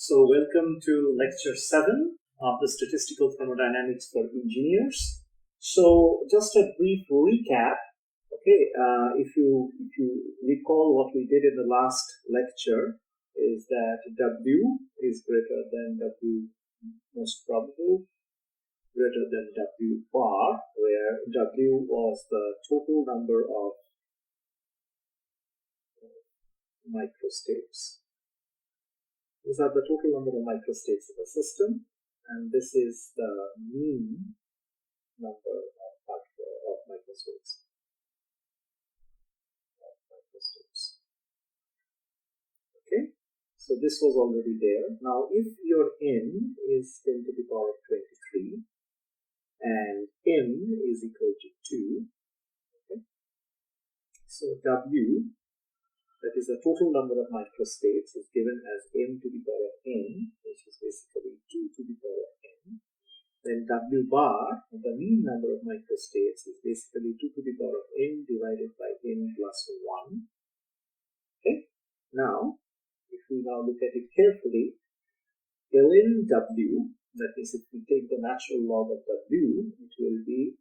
So welcome to lecture 7 of the Statistical Thermodynamics for Engineers. So just a brief recap. Okay, if you recall what we did in the last lecture is that W is greater than W most probable greater than W bar, where W was the total number of microstates. These are the total number of microstates in the system, and this is the mean number of microstates. Okay, so this was already there. Now, if your n is 10 to the power of 23 and m is equal to 2, okay, so W, that is the total number of microstates, is given as m to the power of n, which is basically 2 to the power of n. Then W bar, the mean number of microstates, is basically 2 to the power of n divided by n plus 1. Okay. Now, if we now look at it carefully, ln W, that is, if we take the natural log of W, it will be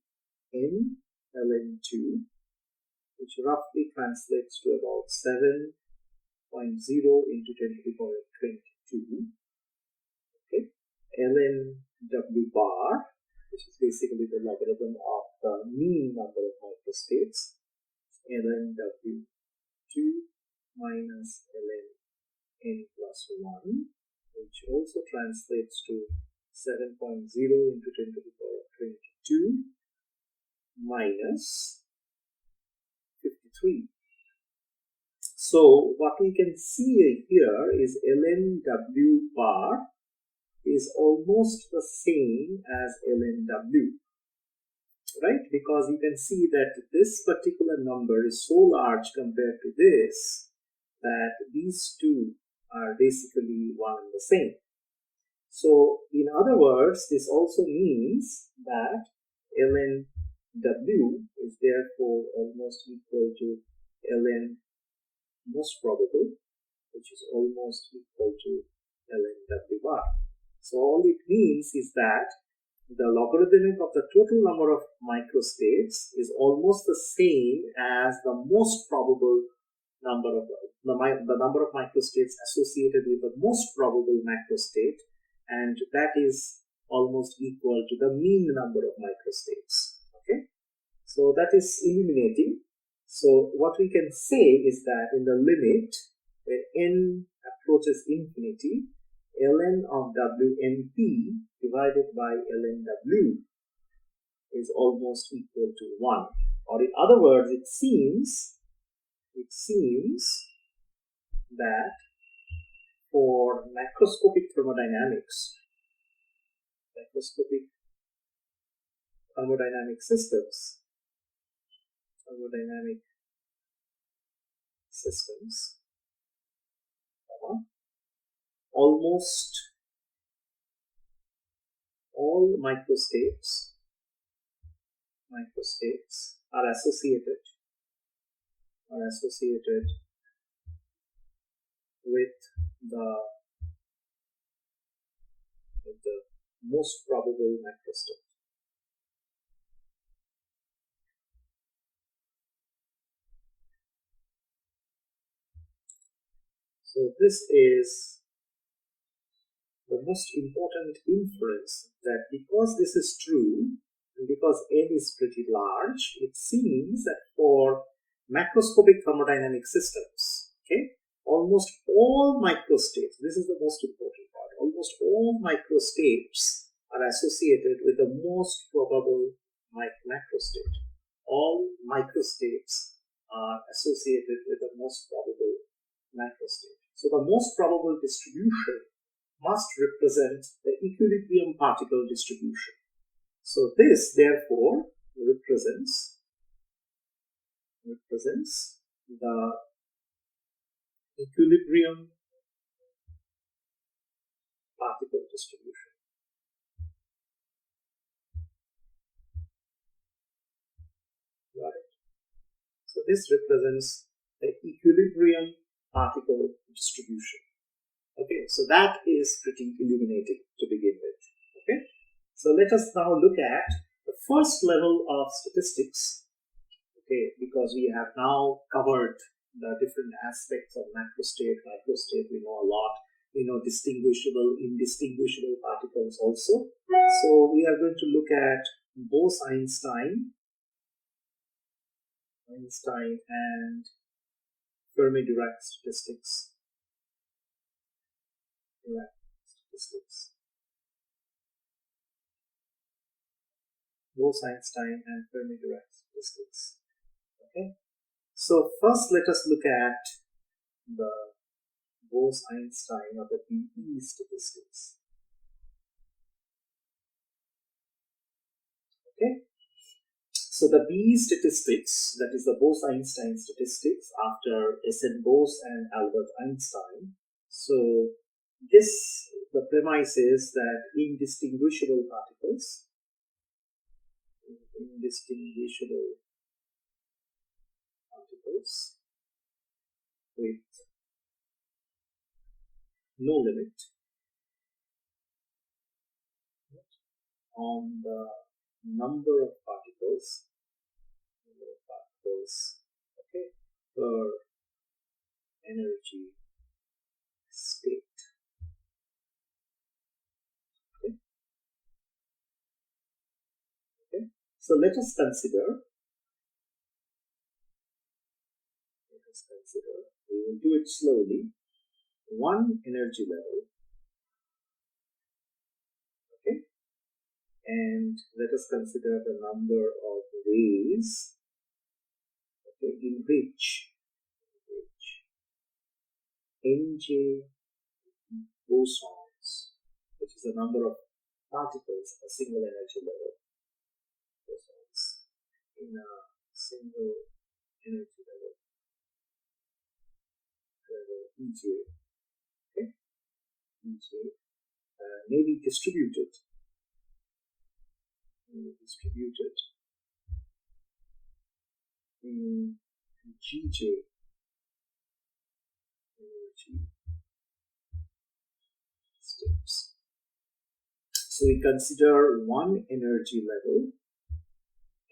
n ln 2, which roughly translates to about 7.0 into 10 to the power of 22. Okay. ln W bar, which is basically the logarithm of the mean number of microstates, ln W2 minus ln n plus 1, which also translates to 7.0 into 10 to the power of 22 minus 53. So what we can see here is ln W bar is almost the same as ln W, right? Because you can see that this particular number is so large compared to this that these two are basically one and the same. So in other words, this also means that ln W is therefore almost equal to ln most probable, which is almost equal to ln W bar. So all it means is that the logarithmic of the total number of microstates is almost the same as the most probable number of the number of microstates associated with the most probable macrostate, and that is almost equal to the mean number of microstates. Okay, so that is illuminating. So what we can say is that in the limit when n approaches infinity, ln of Wmp divided by ln W is almost equal to 1. Or in other words, it seems that for macroscopic thermodynamic systems, almost all microstates are associated with the most probable macrostate. So this is the most important inference, that because this is true, and because n is pretty large, it seems that for macroscopic thermodynamic systems, okay, almost all microstates, this is the most important part, almost all microstates are associated with the most probable macrostate. All microstates are associated with the most probable macrostate. So the most probable distribution must represent the equilibrium particle distribution. So this therefore represents the equilibrium particle distribution. Right. So this represents the equilibrium particle distribution. Okay, so that is pretty illuminating to begin with. Okay, so let us now look at the first level of statistics. Okay, because we have now covered the different aspects of macrostate, microstate. We know a lot. We know distinguishable, indistinguishable particles also. So we are going to look at Bose Einstein and Fermi Dirac statistics. Bose Einstein and Fermi Dirac statistics. Okay. So first let us look at the Bose Einstein or the BE statistics. Okay. So the BE statistics, that is the Bose Einstein statistics after S.N. Bose and Albert Einstein. So the premise is that indistinguishable particles with no limit on the number of particles okay, per energy state. Okay. So let us consider, we will do it slowly, one energy level. Okay, and let us consider the number of ways, okay, in which NJ bosons, which is the number of particles, a single energy level, bosons in a single energy level EJ, okay, EJ may be distributed in GJ energy states. So we consider one energy level,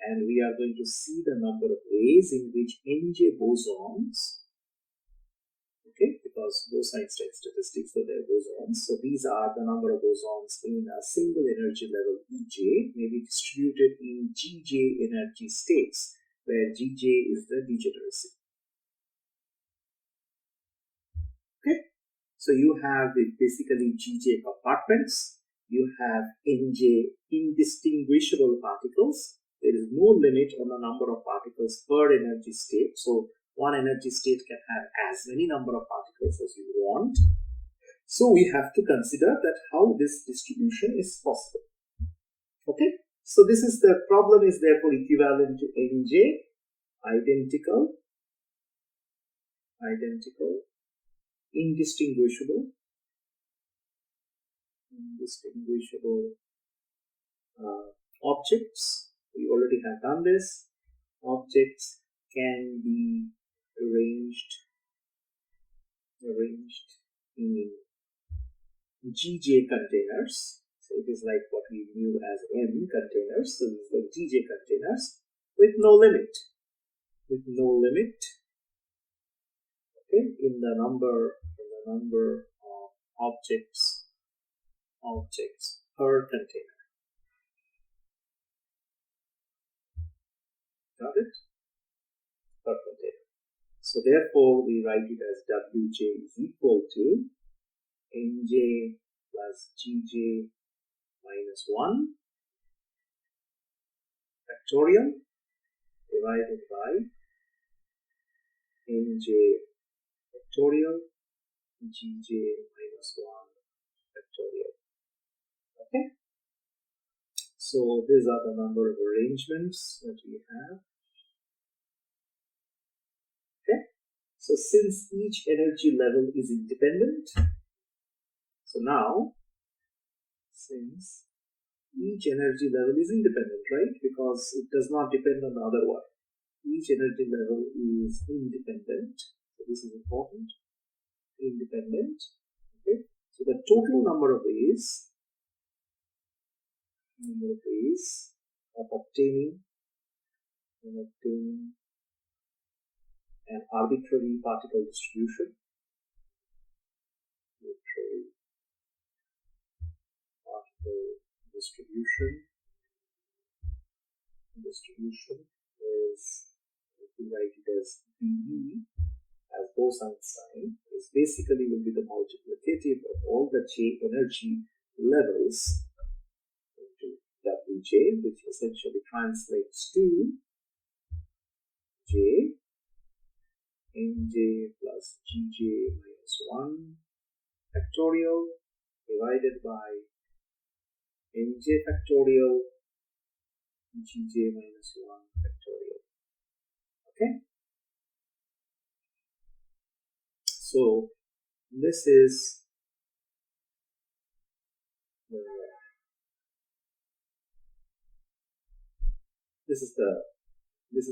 and we are going to see the number of ways in which NJ bosons, okay, because Bose Einstein statistics, so they're bosons. So these are the number of bosons in a single energy level EJ, may be distributed in GJ energy states, where GJ is the degeneracy. Okay, so you have basically GJ compartments, you have NJ indistinguishable particles. There is no limit on the number of particles per energy state. So one energy state can have as many number of particles as you want. So we have to consider that how this distribution is possible. Okay, so this is the problem is therefore equivalent to NJ, identical, indistinguishable objects. We already have done this. Objects can be arranged in GJ containers. So it is like what we knew as M containers. So these are GJ containers with no limit. Okay, in the number of objects per container. Got it? Per container. So therefore we write it as Wj is equal to Nj plus Gj minus 1 factorial divided by Nj factorial Gj minus 1 factorial. Okay, so these are the number of arrangements that we have. Okay, so since each energy level is independent, so now since each energy level is independent, right, because it does not depend on the other one, each energy level is independent. So this is important, independent. Okay, Okay, so the total number of ways of obtaining an arbitrary particle distribution, is, we write it as BE as Bose Einstein, is basically will be the multiplicative of all the J energy levels into Wj, which essentially translates to J Nj plus Gj minus 1 factorial divided by Nj factorial Gj minus 1 factorial. Okay, so this is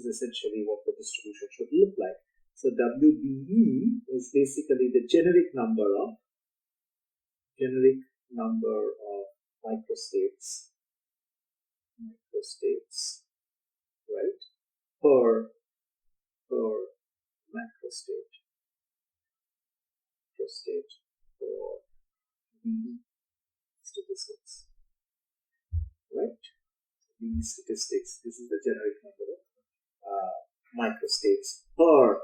essentially what the distribution should look like. So WBE is basically the generic number of microstates, right, per macrostate for BE statistics, right? These statistics, this is the generic number of microstates per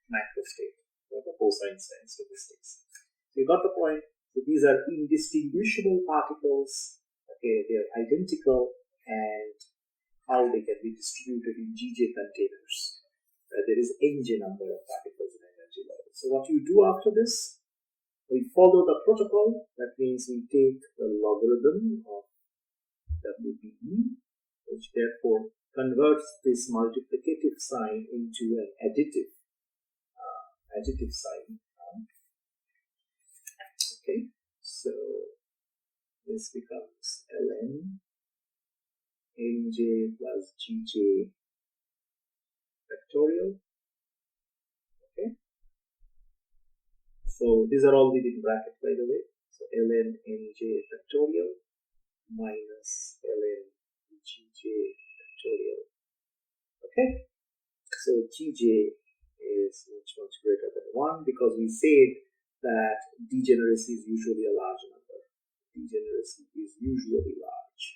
macrostate, or the Bose Einstein statistics. So you got the point. So these are indistinguishable particles. Okay, they are identical, and how they can be distributed in Gj containers. There is Nj number of particles in energy level. So what you do after this, we follow the protocol. That means we take the logarithm of WBE, which therefore converts this multiplicative sign into an additive sign. Okay, so this becomes ln Nj plus Gj factorial. Okay, so these are all within bracket, by the way. So ln Nj factorial minus ln Gj factorial. Okay, so Gj is much greater than 1 because we said that degeneracy is usually a large number. Degeneracy is usually large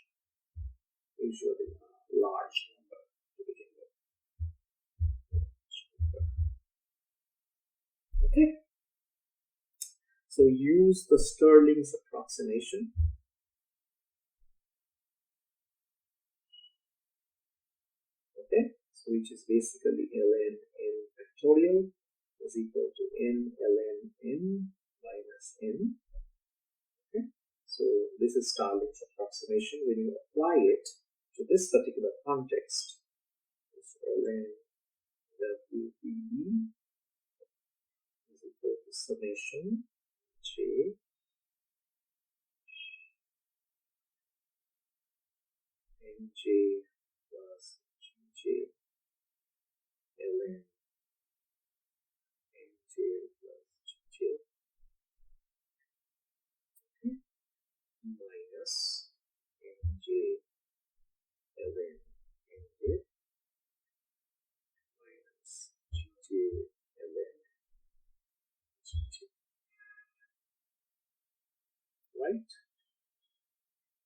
number to begin with. Okay, so use the Stirling's approximation. Okay, so which is basically ln n factorial is equal to n ln n minus n. Okay, so this is Stirling's approximation. When you apply it to this particular context, it's ln WBE is equal to summation J Nj plus Gj ln Nj plus Gj minus Nj ln Nj minus Gj ln Gj. Right?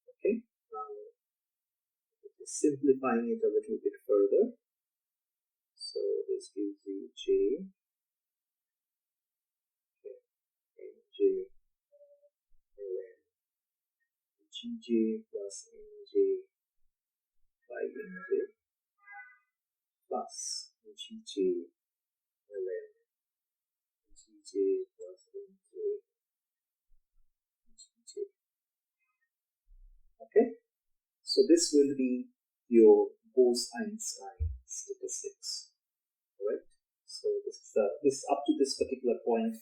Okay, now simplifying it a little bit further. So this gives you J Nj ln Gj plus Nj by Nj plus Gj ln Gj plus Nj Gj. Okay, so this will be your Bose Einstein statistics. Right? So this up to this particular point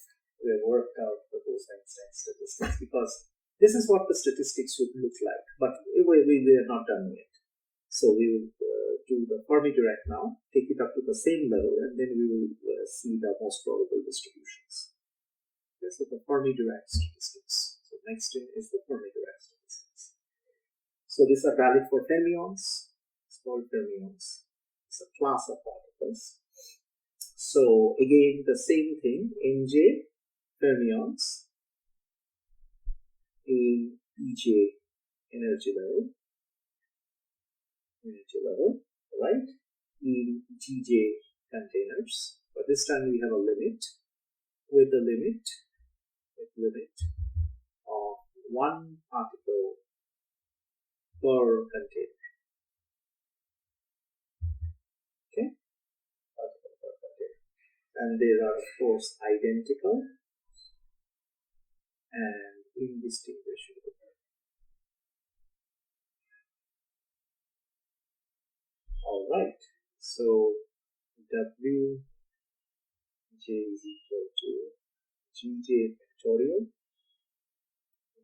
we have worked out the Bose Einstein statistics, because this is what the statistics would look like, but we are not done yet. So we will do the Fermi Dirac now, take it up to the same level, and then we will see the most probable distributions. Okay, so the Fermi Dirac statistics. next thing is the Fermi Dirac statistics. So these are valid for fermions. It's called fermions. It's a class of particles. So again, the same thing, Nj fermions in Ej energy level, right? In Gj containers. But this time we have a limit with the limit of one particle per container. Okay, particle per container, and they are of course identical and indistinguishable. All right, so Wj is equal to Gj factorial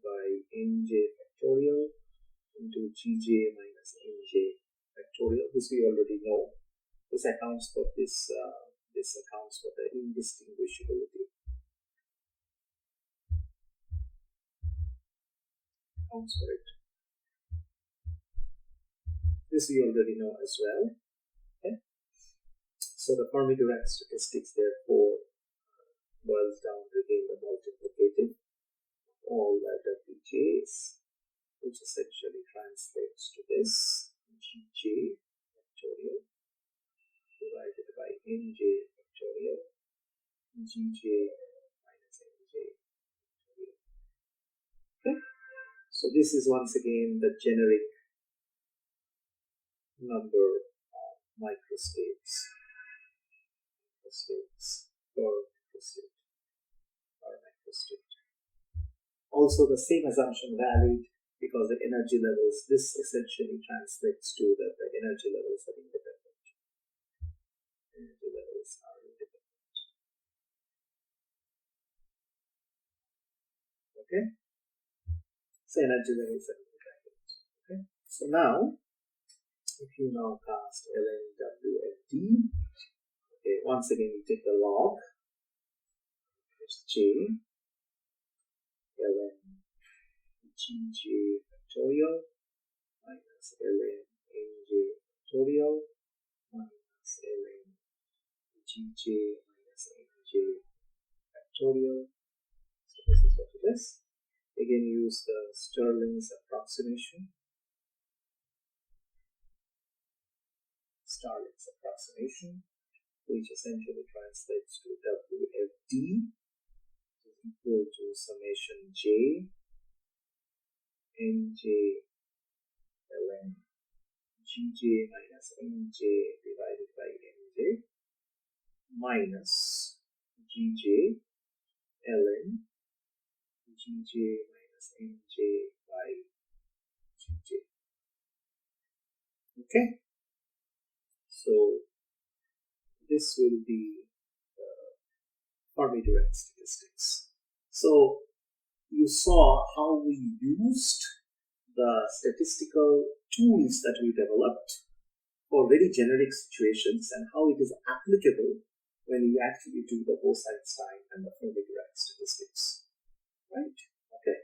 by Nj factorial into Gj minus Nj factorial. This we already know. This accounts for this. This accounts for the indistinguishability. Accounts for it. This we already know as well. Okay. So the Fermi Dirac statistics therefore boils down to again the multiplicative of all the Wj's, which essentially translates to this Gj factorial divided by Nj factorial Gj minus Nj factorial. Okay. So this is once again the generic number of microstates per microstate. Also the same assumption valid because the energy levels, this essentially translates to that the energy levels are independent. Energy levels are independent. Okay? So energy levels are independent. Okay? So now, if you now cast ln w and d, okay, once again we take the log, it's j ln Gj factorial minus ln Nj factorial minus ln Gj minus Nj factorial. So this is what it is. Again, use the Stirling's approximation. Which essentially translates to Wfd is equal to summation j Nj ln Gj minus Nj divided by Nj minus Gj ln Gj minus Nj by Gj. Okay, so this will be Fermi Dirac statistics. So you saw how we used the statistical tools that we developed for very generic situations and how it is applicable when you actually do the Bose Einstein and the Fermi Dirac statistics. Right? Okay.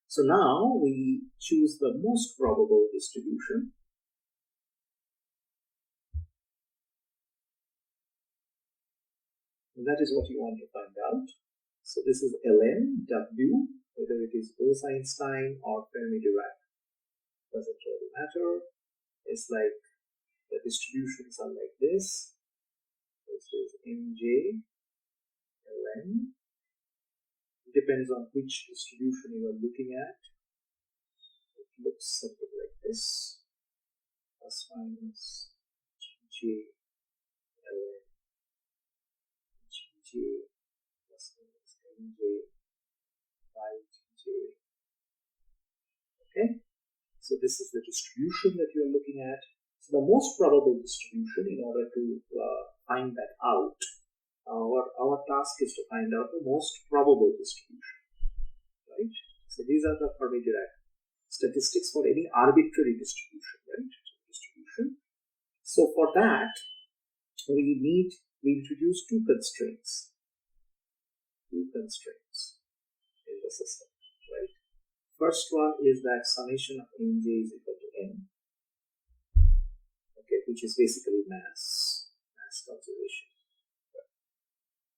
So now we choose the most probable distribution. And that is what you want to find out. So this is ln w, whether it is Bose Einstein or Fermi Dirac, doesn't really matter. It's like the distributions are like this. This is Nj ln. It depends on which distribution you are looking at. It looks something like this. Plus minus Gj ln Gj plus minus Nj by Gj. Okay, so this is the distribution that you are looking at. So the most probable distribution, in order to find that out, our task is to find out the most probable distribution, right? So these are the Fermi Dirac statistics for any arbitrary distribution, right? So for that, we introduce two constraints in the system, right? First one is that summation of nj is equal to n, okay, which is basically mass conservation.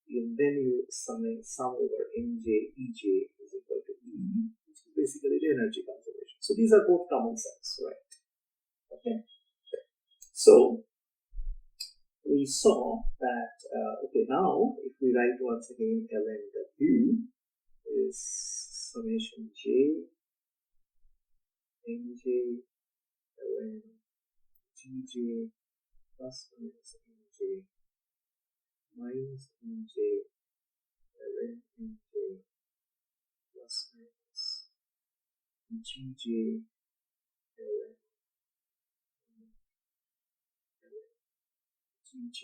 And then you sum over nj ej is equal to e, which is basically the energy conservation. So these are both common sense, right? Okay. So we saw that, okay, now if we write once again ln w is summation j nj ln gj plus minus nj minus nj ln nj plus minus gj ln gj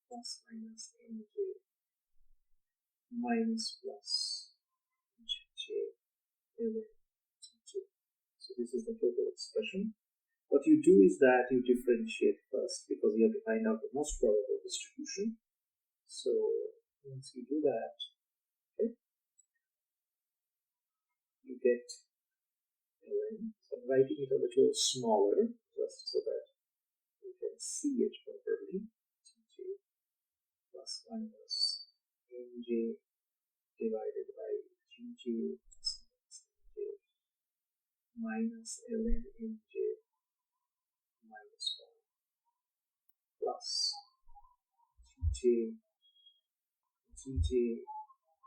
plus minus nj minus plus gj ln gj. So this is the total expression. What you do is that you differentiate first, because you have to find out the most probable distribution. So once you do that, okay, you get ln. So I'm writing it a little smaller just so that you can see it properly. Gj plus minus nj divided by gj plus minus nj minus ln nj minus 1 plus gj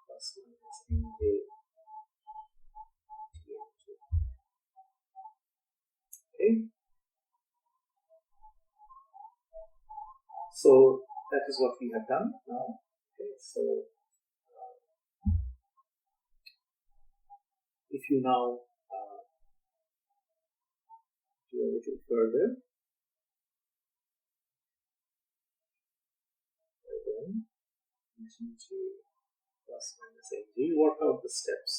plus minus nj tnj. Okay, so that is what we have done now. Okay, so if you now do a little further, then gj plus minus nj, work out the steps.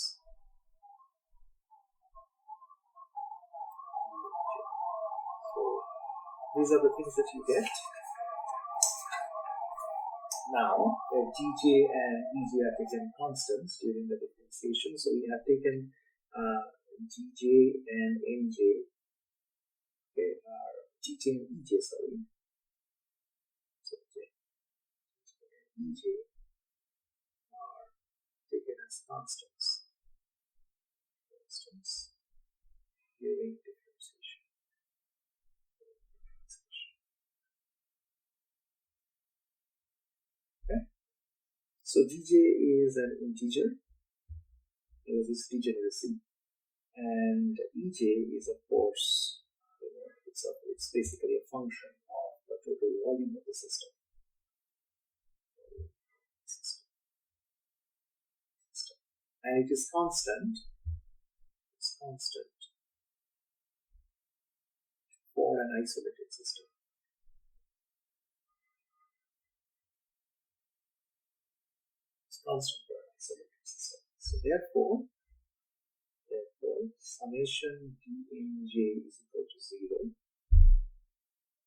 So these are the things that you get. Now, gj and ej are taken constants during the differentiation. So we have taken gj and nj, okay, gj and ej, sorry. So gj and ej are taken as constants during differentiation. Okay. So gj is an integer, it is degeneracy, and ej is, of course, it's basically a function of the total volume of the system. And it is constant. It's constant for an isolated system. It's constant for an isolated system. So therefore, summation dnj is equal to 0.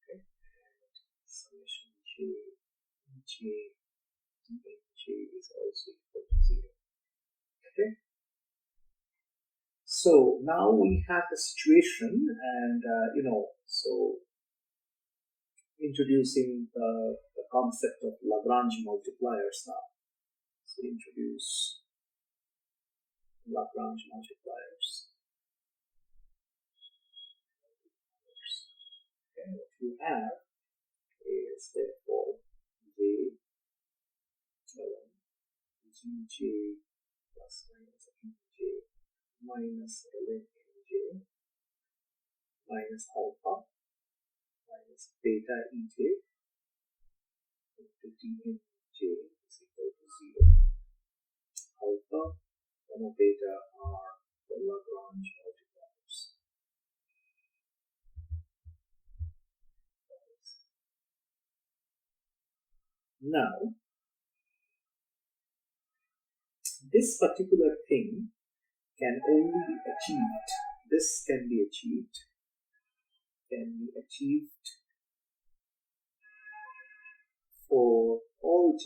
Okay, and summation j dnj is also equal to 0. Okay. So now we have the situation, and so introducing the concept of Lagrange multipliers now. So introduce Lagrange multipliers. Okay, what you have is therefore j ln gj plus minus nj minus ln nj minus alpha minus beta ej into dnj is equal to 0. Alpha, gamma, beta are the Lagrange multipliers. Now, this particular thing can only be achieved, this can be achieved for all j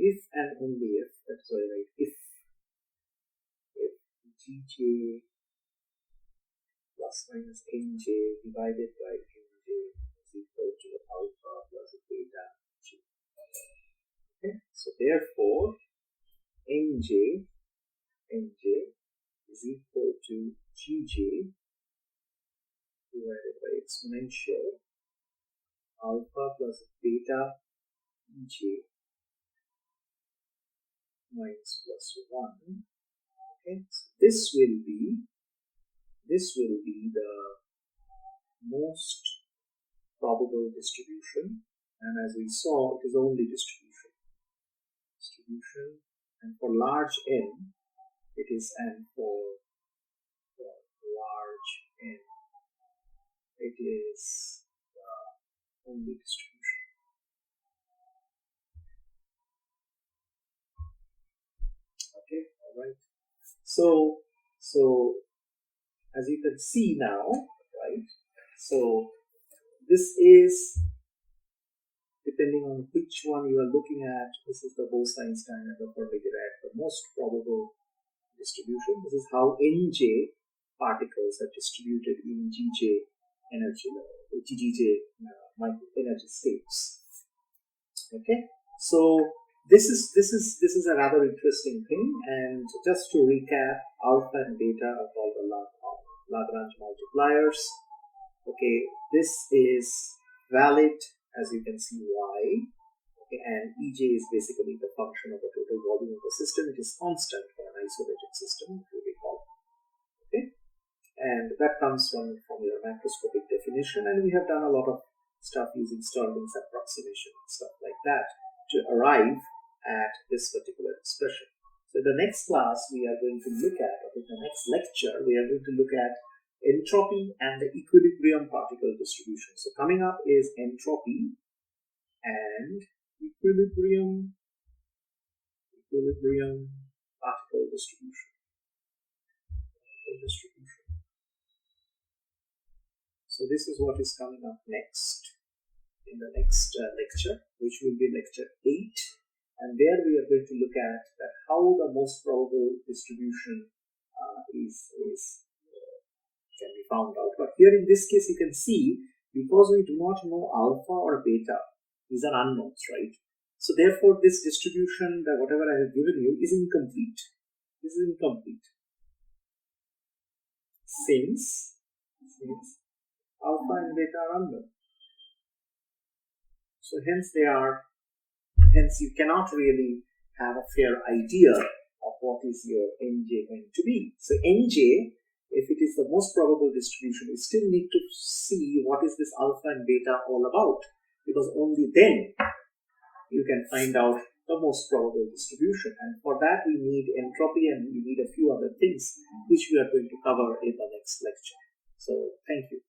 if and only if, that's what I write, if Gj plus minus Nj divided by Nj is equal to alpha plus beta G. Okay, so therefore Nj is equal to Gj divided by exponential alpha plus beta J minus plus 1. Okay, so this will be the most probable distribution, and as we saw, it is only distribution, and for large n it is, and for large n it is only distribution. Okay, all right. So as you can see now, right? So this is, depending on which one you are looking at, this is the Bose Einstein and the Fermi Dirac, the most probable distribution. This is how Nj particles are distributed in Gj energy level, Gj energy states. Okay, so this is a rather interesting thing, and just to recap, alpha and beta are called the Lagrange multipliers. Okay, this is valid, as you can see, y. Okay, and Ej is basically the function of the total volume of the system. It is constant for an isolated system, if you recall. Okay, and that comes from your macroscopic definition, and we have done a lot of stuff using Stirling's approximation and stuff like that to arrive at this particular expression. So the next class we are going to look at, or in the next lecture, we are going to look at entropy and the equilibrium particle distribution. So coming up is entropy and equilibrium particle distribution. So this is what is coming up next in the next lecture, which will be lecture 8, and there we are going to look at that how the most probable distribution can be found out. But here in this case you can see, because we do not know alpha or beta, these are unknowns, right? So therefore this distribution, that whatever I have given you, is incomplete. This is incomplete since alpha and beta are unknown. So hence you cannot really have a fair idea of what is your Nj going to be. So Nj, if it is the most probable distribution, you still need to see what is this alpha and beta all about, because only then you can find out the most probable distribution, and for that we need entropy and we need a few other things which we are going to cover in the next lecture. So thank you.